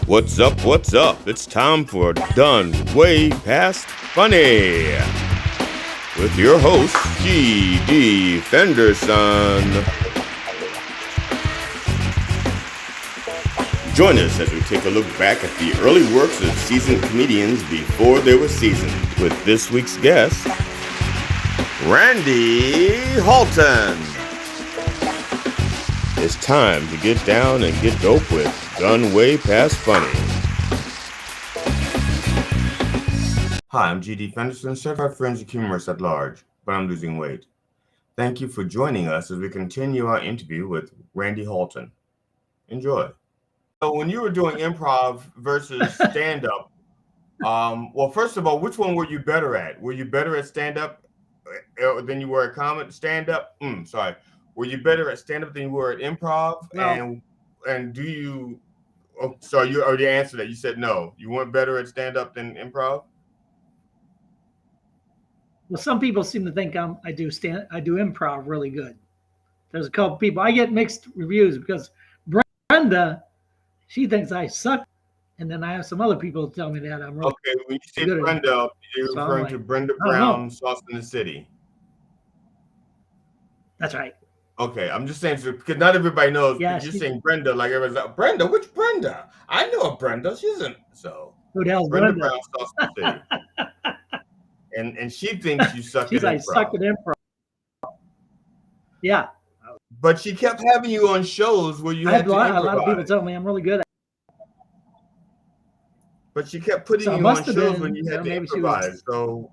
What's up? What's up? It's time for Done Way Past Funny with your host, G.D. Fenderson. Join us as we take a look back at the early works of seasoned comedians before they were seasoned with this week's guest, Randy Holton. It's time to get down and get dope with Done Way Past Funny. Hi, I'm G.D. Fenderson, certified forensic humorist at large, but I'm losing weight. Thank you for joining us as we continue our interview with Randy Holton. Enjoy. So when you were doing improv versus stand-up, well, first of all, which one were you better at? Were you better at stand-up than you were at comedy? Stand-up? Were you better at stand-up than you were at improv? Well, and do you? Oh, sorry, you already answered that. You said no. You weren't better at stand-up than improv. Well, some people seem to think I do improv really good. There's a couple people I get mixed reviews because Brenda, she thinks I suck, and then I have some other people tell me that I'm really okay. When you say good Brenda, you're referring to Brenda Brown, Sauce in the City. That's right. Okay, I'm just saying because not everybody knows. Yeah, You're saying Brenda, like everybody's like, Brenda, which Brenda? I know a Brenda. She isn't. So who the hell's Brenda Brenda? Brown, Sauce in the City. And she thinks you suck at improv. I suck at improv. Yeah. But she kept having you on shows where you had to improvise. A lot of people tell me I'm really good at it. But she kept putting you on shows when you had to improvise. So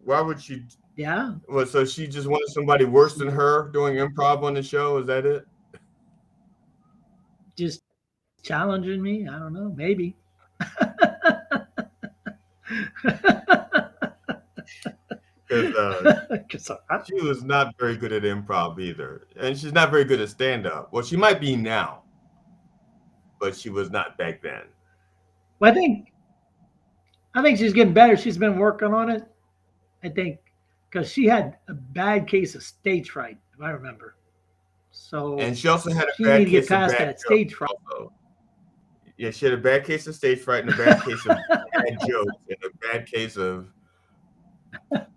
why would she? Yeah. Well, so she just wanted somebody worse than her doing improv on the show? Is that it? Just challenging me? I don't know. Maybe. Because she was not very good at improv either. And she's not very good at stand-up. Well, she might be now. But she was not back then. Well, I think she's getting better. She's been working on it. I think because she had a bad case of stage fright, if I remember. So and she also had a bad case of past that stage fright. Also. Yeah, she had a bad case of stage fright and a bad case of bad jokes and a bad case of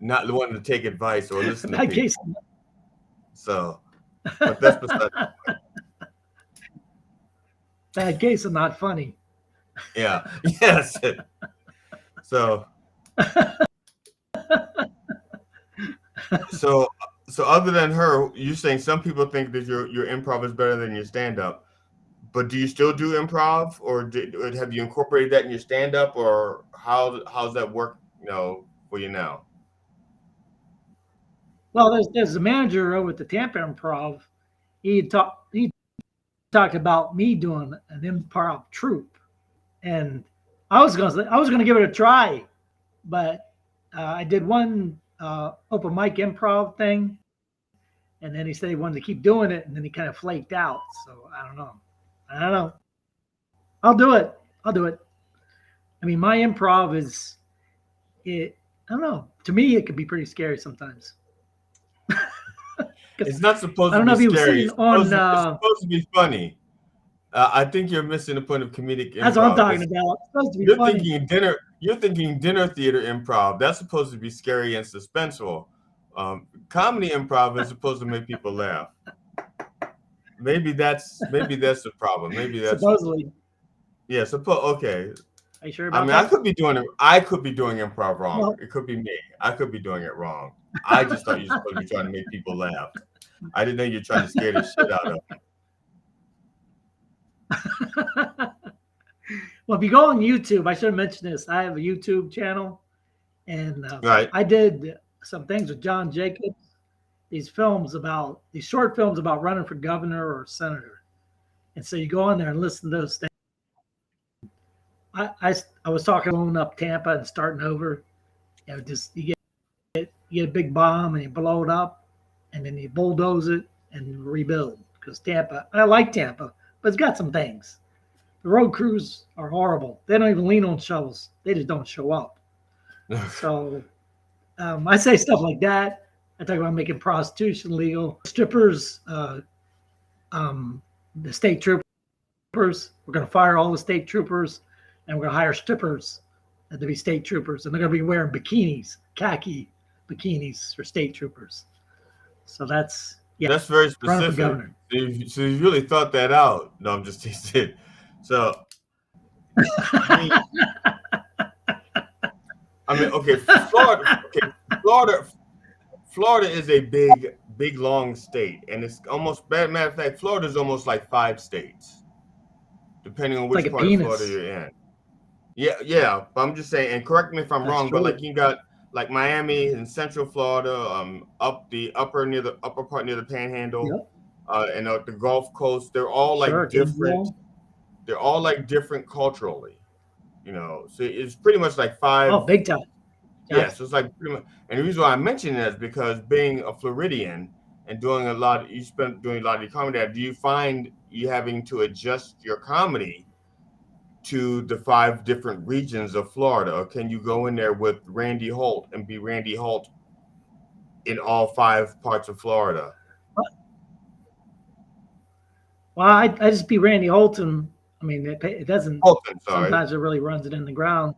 not wanting to take advice or listen to people. So, but that's beside the point. Bad case of not funny. Yeah. Yes. So other than her, you're saying some people think that your improv is better than your stand-up. But do you still do improv, or have you incorporated that in your stand-up, or how's that work, for you now? Well, there's a manager over at the Tampa Improv. He talked about me doing an improv troupe, and I was gonna give it a try, but I did one open mic improv thing, and then he said he wanted to keep doing it, and then he kind of flaked out. So I don't know. I'll do it. I mean, my improv I don't know. To me, it could be pretty scary sometimes. It's not supposed to be scary. It's supposed to be funny. I think you're missing the point of comedic improv. That's what I'm talking about. It's supposed to be funny. You're thinking dinner theater improv. That's supposed to be scary and suspenseful. Comedy improv is supposed to make people laugh. Maybe that's the problem. Maybe that's supposedly. Yeah. Okay. Are you sure about that? I could be doing improv wrong. Well, it could be me. I could be doing it wrong. I just thought you were supposed to be trying to make people laugh. I didn't know you're trying to scare the shit out of them. Well, if you go on YouTube, I should have mentioned this. I have a YouTube channel, and right. I did some things with John Jacobs. These short films about running for governor or senator, and so you go on there and listen to those things. I was talking up Tampa and starting over. You get a big bomb and you blow it up, and then you bulldoze it and rebuild. Because Tampa, I like Tampa, but it's got some things. The road crews are horrible. They don't even lean on shovels. They just don't show up. So I say stuff like that. I talk about making prostitution legal. Strippers, the state trooper We're going to fire all the state troopers, and we're going to hire strippers to be state troopers, and they're going to be wearing bikinis, khaki bikinis for state troopers. So that's very running for specific. governor. So you really thought that out. No, I'm just teasing. So, okay, Florida is a big, long state, and it's almost, matter of fact, Florida is almost like 5 states, depending on which part of Florida you're in. Yeah. But I'm just saying, and correct me if I'm wrong, but like you got like Miami and Central Florida, up the upper part near the Panhandle, and the Gulf Coast. They're all like different. They're all like different culturally, So it's pretty much like 5. Oh, big time. Yeah, so it's like pretty much. And the reason why I mention that is because being a Floridian and doing a lot of your comedy, do you find you having to adjust your comedy to the 5 different regions of Florida, or can you go in there with Randy Holt and be Randy Holt in all 5 parts of Florida? Well, I just be Randy Holton. I mean, it doesn't. Holton, sorry. Sometimes it really runs it in the ground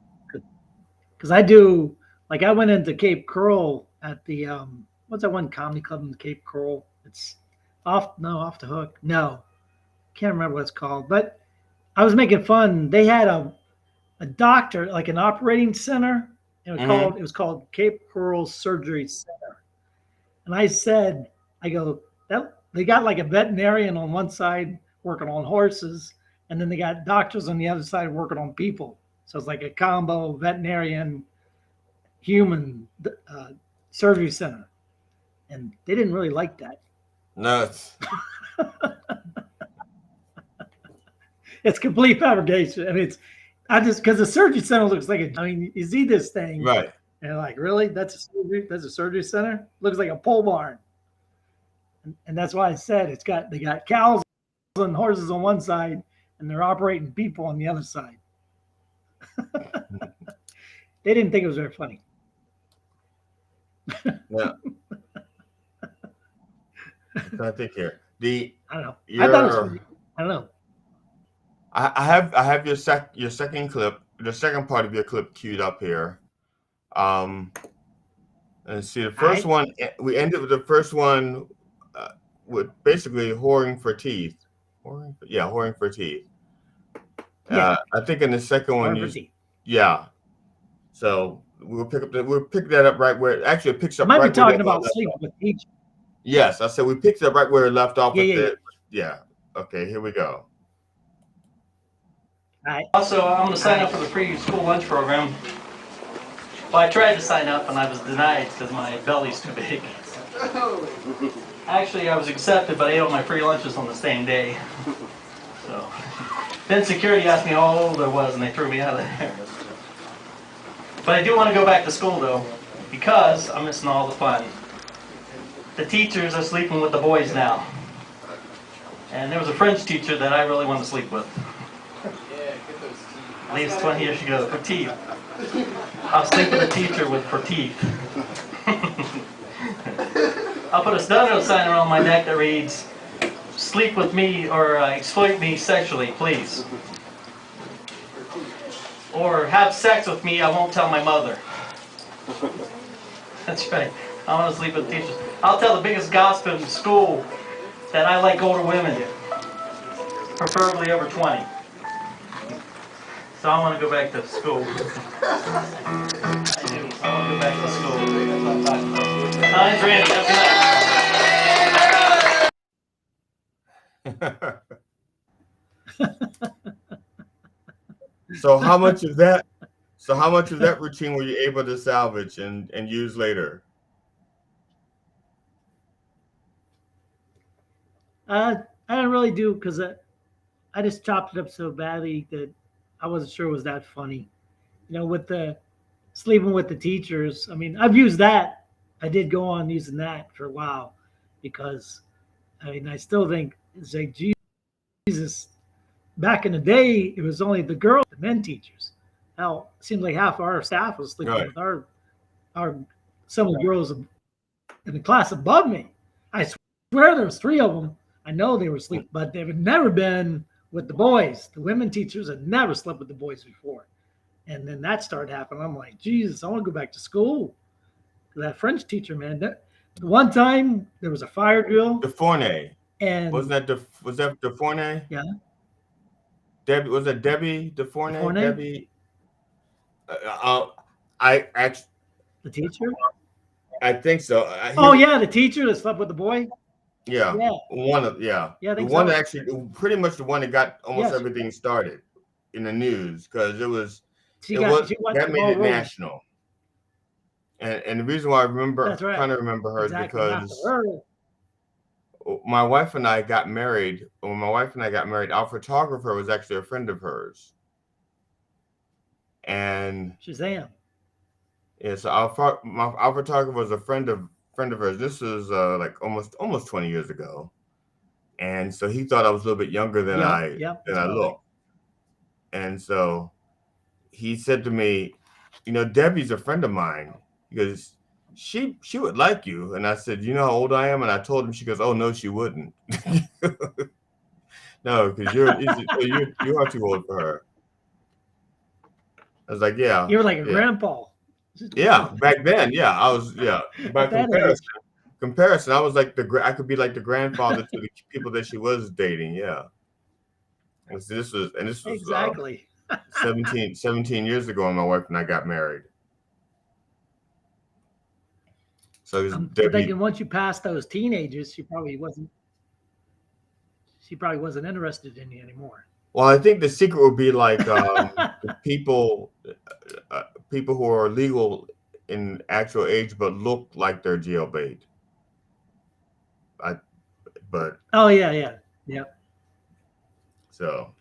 because I do. Like I went into Cape Coral at the what's that one comedy club in Cape Coral? It's off the hook. No, can't remember what it's called. But I was making fun. They had a doctor, like an operating center. It was called Cape Coral Surgery Center. And I said, they got like a veterinarian on one side working on horses, and then they got doctors on the other side working on people. So it's like a combo veterinarian human surgery center, and they didn't really like that. No, it's complete fabrication. I mean, because the surgery center looks like you see this thing, right? And like, really, that's a surgery center? Looks like a pole barn, and that's why I said they got cows and horses on one side, and they're operating people on the other side. They didn't think it was very funny. Yeah. I'm trying to think here. I don't know. I thought it was funny. I don't know. I have your second clip, the second part of your clip queued up here. Let's see. The first one, we ended with the first one with basically whoring for teeth. Whoring for teeth. I think in the second one, So we'll pick that up right where it picks up. Might be talking about sleeping with teachers. Yes, I said we picked it up right where it left off. Yeah. Okay, here we go. All right. Also, I'm going to sign up for the free school lunch program. Well, I tried to sign up and I was denied because my belly's too big. Actually, I was accepted, but I ate all my free lunches on the same day. So then security asked me how old I was, and they threw me out of there. But I do want to go back to school, though, because I'm missing all the fun. The teachers are sleeping with the boys now. And there was a French teacher that I really wanted to sleep with. At least 20 years ago, for teeth. I'll sleep with a teacher for teeth. I'll put a stunner sign around my neck that reads, "Sleep with me or exploit me sexually, please." Or have sex with me, I won't tell my mother. That's right. I want to sleep with teachers. I'll tell the biggest gossip in school that I like older women, preferably over 20. So I want to go back to school. I do. I want to go back to school. That's what I'm talking about. Hi, Randy. Have a good night. So how much of that routine were you able to salvage and use later? I didn't really do because I just chopped it up so badly that I wasn't sure it was that funny. With the sleeping with the teachers, I mean, I've used that. I did go on using that for a while because, I still think it's like, Jesus, back in the day, it was only the girls, the men teachers. Now, it seems like half our staff was sleeping with some of the girls in the class above me. I swear there was 3 of them. I know they were asleep, but there had never been with the boys. The women teachers had never slept with the boys before. And then that started happening. I'm like, Jesus, I want to go back to school. That French teacher, man. The one time there was a fire drill. DeFornay. And was that DeFornay? Yeah. Debbie, was it Debbie DeFornay? DeFornay? Debbie. I actually. The teacher? I think so. The teacher that slept with the boy. Yeah. Yeah. The one that actually, pretty much the one that got almost everything started in the news, because it was. That made it national. And the reason why I kind of remember her is because my wife and I got married. When my wife and I got married, our photographer was actually a friend of hers. And Shazam. Yeah, so our photographer was a friend of hers. This was like almost 20 years ago. And so he thought I was a little bit younger than I looked. And so he said to me, Debbie's a friend of mine. He goes, she would like you. And I said, you know how old I am? And I told him. She goes, oh, no, she wouldn't. No, because you are too old for her. I was like, yeah. You were like a grandpa. Yeah, back then, I was, By comparison, I was like I could be like the grandfather to the people that she was dating, yeah. And so this was exactly 17 years ago when my wife and I got married. So I'm thinking once you pass those teenagers, she probably wasn't interested in you anymore. Well, I think the secret would be like people who are legal in actual age but look like they're jailbait. So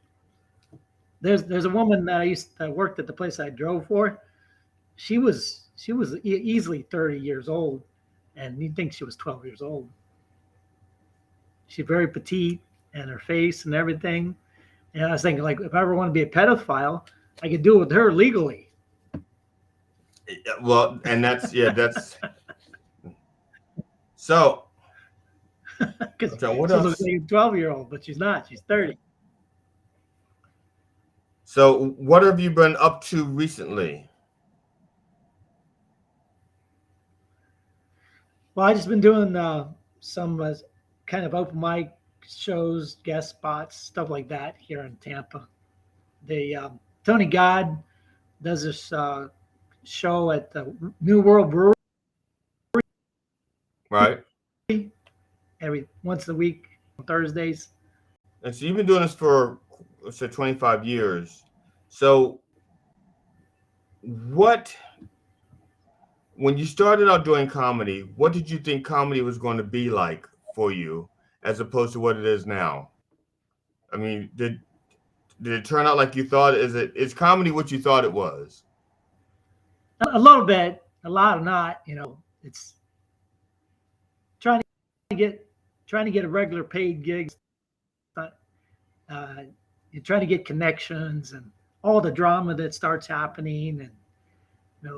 there's a woman that worked at the place I drove for. She was easily 30 years old, and you'd think she was 12 years old. She's very petite, and her face and everything. And I was thinking, like, if I ever want to be a pedophile, I could do it with her legally. Well, and that's so. Because she looks like a 12-year-old, but she's not. She's 30. So, what have you been up to recently? Well, I just been doing some kind of open mic shows, guest spots, stuff like that here in Tampa. Tony God does this show at the New World Brewery. Right. Every once a week on Thursdays. And so you've been doing this for, let's say, 25 years. So when you started out doing comedy, what did you think comedy was going to be like for you as opposed to what it is now? I mean, did it turn out like you thought? Is comedy what you thought it was? A little bit, a lot of not. It's trying to get a regular paid gig. You're trying to get connections and all the drama that starts happening, and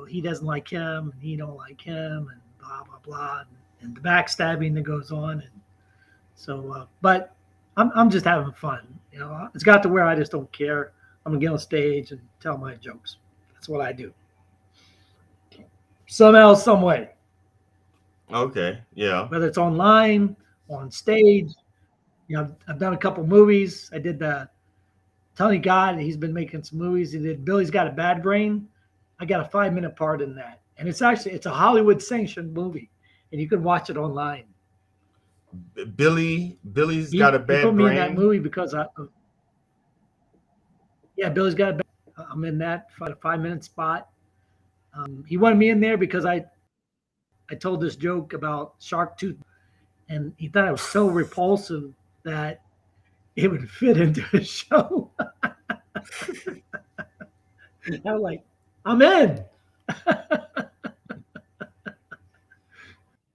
he doesn't like him and he don't like him, and blah blah blah, and the backstabbing that goes on, and so. But I'm just having fun. It's got to where I just don't care. I'm gonna get on stage and tell my jokes. That's what I do. Somehow, some way. Okay. Yeah. Whether it's online, on stage. I've done a couple movies. I did the Tony God. He's been making some movies. He did Billy's Got a Bad Brain. I got a 5-minute part in that, and it's a Hollywood sanctioned movie, and you can watch it online. Billy's Got a Bad Brain. He put me in that movie because Billy's Got a Bad. I'm in that for a 5-minute spot. He wanted me in there because I told this joke about shark tooth, and he thought it was so repulsive that it would fit into the show. I was like, I'm in.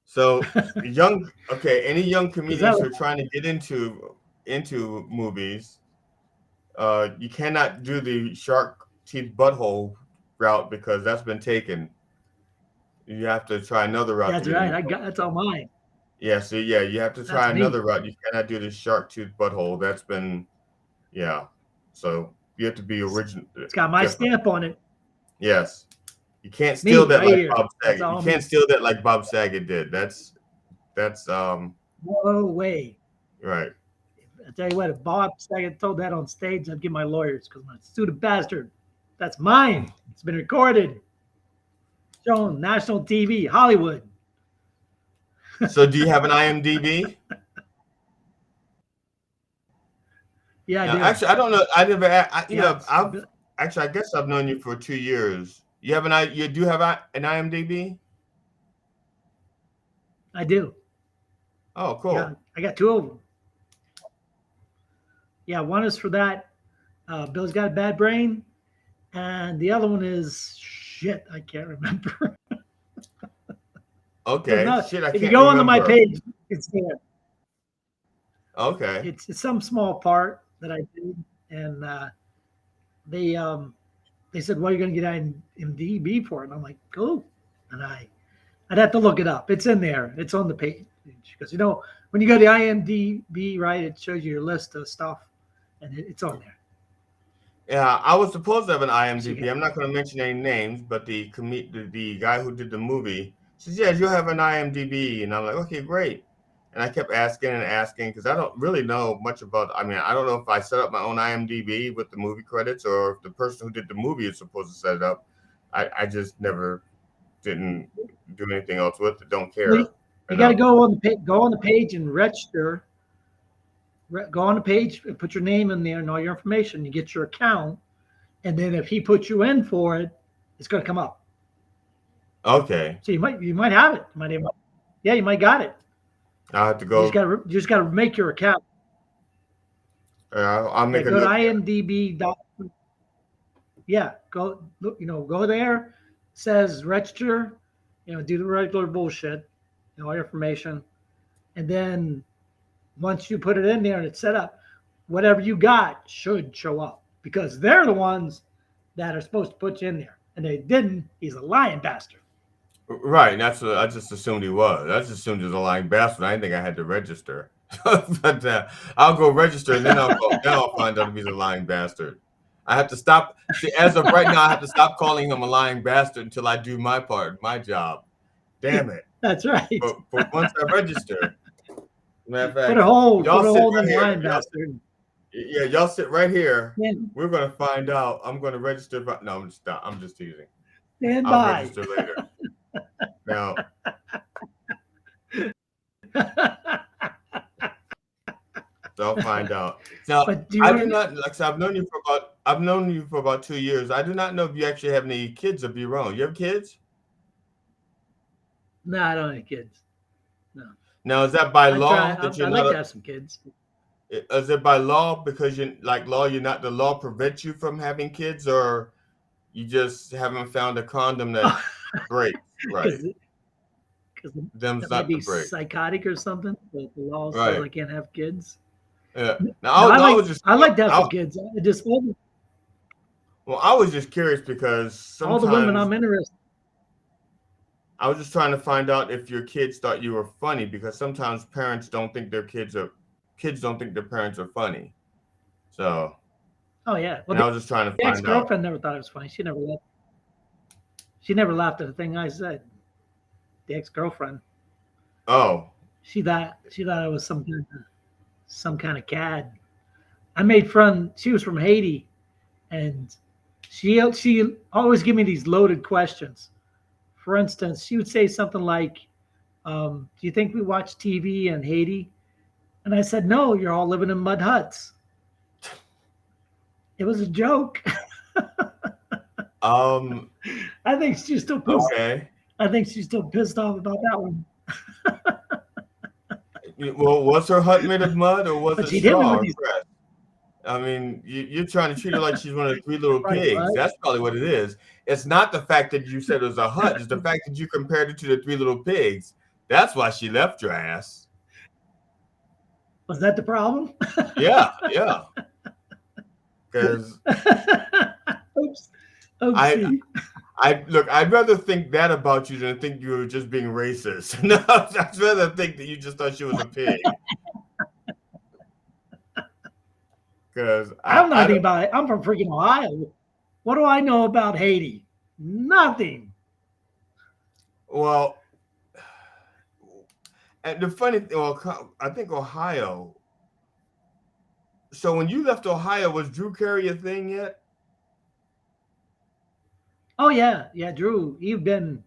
So any young comedians who are trying to get into movies, you cannot do the shark teeth butthole route because that's been taken. You have to try another route. That's right. That's on mine. Yeah, so you have to try another route. You cannot do the shark tooth butthole. That's been Yeah. So you have to be original. It's got my Different. stamp on it. Yes. You can't steal Me that right like here. Bob That's Saget. You all can't me. steal that like Bob Saget did. That's No way. right. I tell you what, if Bob Saget told that on stage, I'd get my lawyers because I'm gonna sue the bastard. That's mine. It's been recorded, shown national TV, Hollywood. So do you have an IMDb? Yeah, I Now, do. actually, I don't know. I never. Yeah, I've actually. I guess I've known you for 2 years. You have an. You do have an IMDb? I do. Oh, Yeah, cool. I got two of them. Yeah, one is for that. Bill's got a bad brain, and the other one is shit. I can't remember. There's Okay. not. Shit, I If you can't go onto my remember. page, it's there. Okay. It's some small part that I did, and they they said, "What are you going to get IMDb for?" And I'm like, "Cool." And I'd have to look it up. It's in there. It's on the page because when you go to IMDb, right, it shows you your list of stuff, and it's on there. Yeah, I was supposed to have an So IMDb. I'm not going to mention any names, but the guy who did the movie says, "Yeah, you'll have an IMDb," and I'm like, "Okay, great." And I kept asking and asking because I don't really know much about. I mean, I don't know if I set up my own IMDb with the movie credits or if the person who did the movie is supposed to set it up. I just never didn't do anything else with it. Don't well, care you got to enough. go on the page and register. Go on the page and put your name in there and all your information. You get your account, and then if he puts you in for it, it's going to come up. Okay, So you might have it. Yeah, you might got it. I'll have to You go. just got to make your account. I'll Yeah, make a go to note. IMDb. Yeah, go look. Go there. Says register. Do the regular bullshit. All your information, and then once you put it in there and it's set up, whatever you got should show up because they're the ones that are supposed to put you in there, and they didn't. He's a lying bastard. Right, that's what I just assumed he was. I just assumed he was a lying bastard. I didn't think I had to register. But I'll go register and then I'll find out if he's a lying bastard. I have to stop. See, as of right now, I have to stop calling him a lying bastard until I do my part, my job. Damn it! That's right. But once I register, matter of Put a fact, hold. y'all Put a sit hold right in here. lying bastard. Yeah, y'all sit right here. Stand, We're gonna find out. I'm gonna register. No, I'm just teasing. stand I'll by. register later. Now, so I'll find out. Now, But do you I want do to? not like. So I've known you for about 2 years. I do not know if you actually have any kids of your own. You have kids? No, I don't have kids. No, Now, is that by I try. law that you're I'd like not? to have some kids. Is it by law because you like law? You're not. The law prevents you from having kids, or you just haven't found a condom that breaks right? Because Them's that might not the be break. psychotic or something. But the law says Right. I can't have kids. Yeah. No, Now, I was just. I like to have some kids. Well, I was just curious because All the women sometimes I'm interested. I was just trying to find out if your kids thought you were funny because sometimes parents don't think kids don't think their parents are funny. So, Oh yeah. Well, and I was just trying to the find out. ex-girlfriend never thought it was funny. She never laughed. She never laughed at a thing I said. The ex-girlfriend. Oh, She thought I was some kind of cad. I made fun. She was from Haiti, and she always give me these loaded questions. For instance, she would say something like, "Do you think we watch TV in Haiti?" And I said, "No, you're all living in mud huts." It was a joke. I think she's still pissed. okay. I think she's still pissed off about that one. Well, was her hut made of mud or was But it she hit me straw with or these. grass? I mean, you're trying to treat her like she's one of the three little Right, pigs. what? That's probably what it is. It's not the fact that you said it was a hut. It's the fact that you compared it to the three little pigs. That's why she left your ass. Was that the problem? Yeah. Because Oops. Oopsie. I'd rather think that about you than think you were just being racist. No, I'd rather think that you just thought she was a pig. because I don't know I anything don't. about it. I'm from freaking Ohio. What do I know about Haiti? Nothing. Well, and the funny thing, well, I think Ohio. So when you left Ohio, was Drew Carey a thing yet? Oh yeah, yeah. Drew, you've been.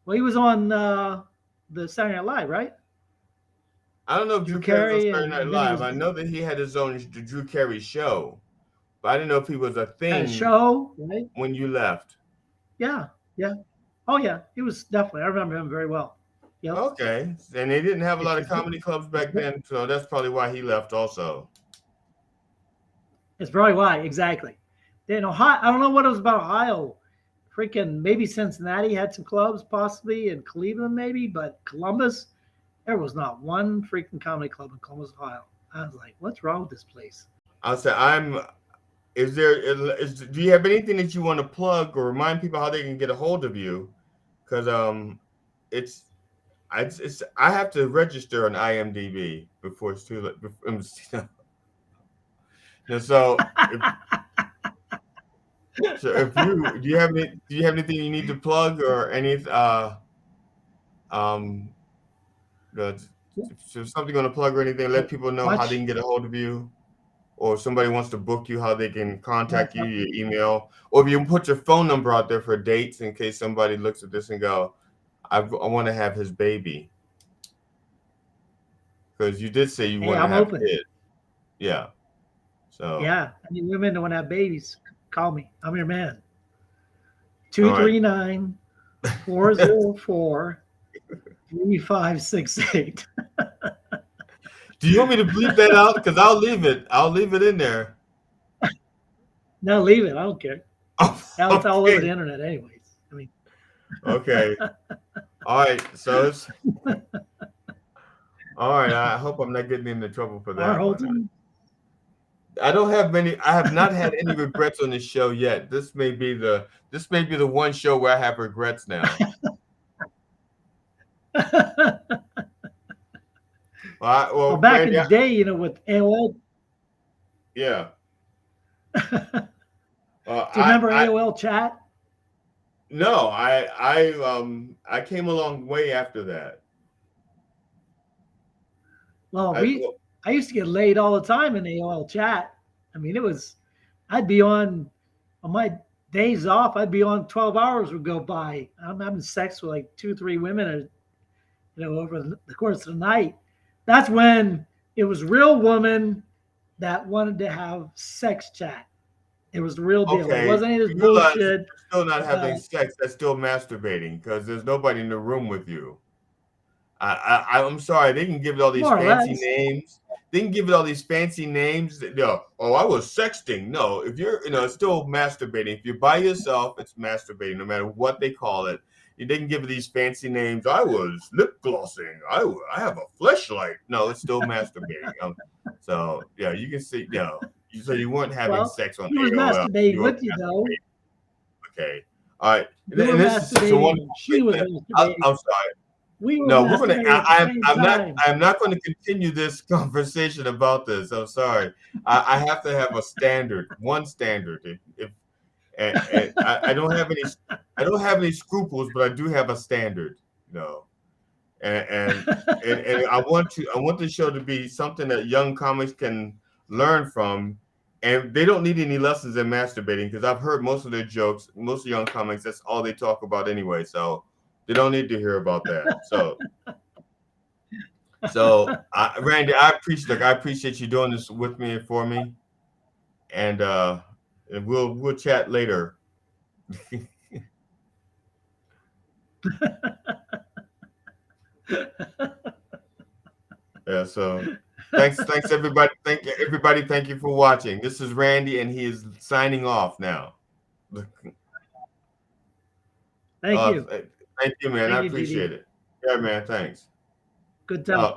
Well, he was on the Saturday Night Live, right? I don't know if Drew Drew Carey was on Carey, Saturday Night and then he Live. was I know that he had his own the Drew Carey show, but I didn't know if he was a at a thing show, right? when you left. Yeah, yeah. Oh yeah, he was definitely. I remember him very well. Yep. Okay, and they didn't have a lot of It's comedy clubs back then, so that's probably why he left also. it's probably why exactly. Then Ohio, I don't know what it was about Ohio. Freaking maybe Cincinnati had some clubs, possibly, and Cleveland maybe, but Columbus, there was not one freaking comedy club in Columbus, Ohio. I was like, what's wrong with this place? I'll say do you have anything that you want to plug or remind people how they can get a hold of you? Because it's I have to register on IMDb before it's too late. And so if you do you have anything you need to plug or any um so something you want to plug or anything, let people know how they Much. can get a hold of you, or if somebody wants to book you, how they can contact you, your email, or if you can put your phone number out there for dates in case somebody looks at this and go, I want to have his baby. Because you did say you Hey, want to I'm have open. kids. Yeah. So Yeah, I mean, women that want to have babies, call me. I'm your man. all right. 239-404-3568. Do you want me to bleep that out? Because I'll leave it. I'll leave it in there. No, leave it. I don't care. Oh, Now it's all over the okay. internet, anyways. I mean, Okay. All right. So it's all right. I hope I'm not getting into trouble for our that one. Holton. I don't have many. I have not had any regrets on this show yet. This may be the one show where I have regrets now. Well, back Randy, in the day, with AOL. yeah. Do you remember AOL chat? No, I came along way after that. Well, I used to get laid all the time in AOL chat. I mean, I'd be on my days off. I'd be on 12 hours would go by. I'm having sex with like 2-3 women, over the course of the night. That's when it was real women that wanted to have sex chat. It was the real deal. It Okay, wasn't any of you this realize bullshit. you're still not having sex. That's still masturbating because there's nobody in the room with you. I'm sorry. They can give it all these More or fancy less. names. They can give it all these fancy names. Oh, I was sexting. No, if you're, it's still masturbating. If you're by yourself, it's masturbating, no matter what they call it. They can give it these fancy names. I was lip glossing. I have a fleshlight. No, it's still masturbating. So yeah, you can see. So you weren't having sex on he was AOL. masturbating with you, though. Okay. All right. You were masturbating. She was masturbating. I'm sorry. We were No, we're gonna. masturbating at the same time. I'm not going to continue this conversation about this. I'm sorry. I have to have a standard, one standard. And I don't have any. I don't have any scruples, but I do have a standard. And I want the show to be something that young comics can learn from, and they don't need any lessons in masturbating because I've heard most of their jokes. Most of young comics, that's all they talk about anyway. So they don't need to hear about that. So Randy, I appreciate you doing this with me and for me, and we'll chat later. Yeah. So thanks everybody. Thank you for watching. This is Randy, and he is signing off now. Thank you. Thank you, man. I appreciate it. Yeah, man. Thanks. Good time.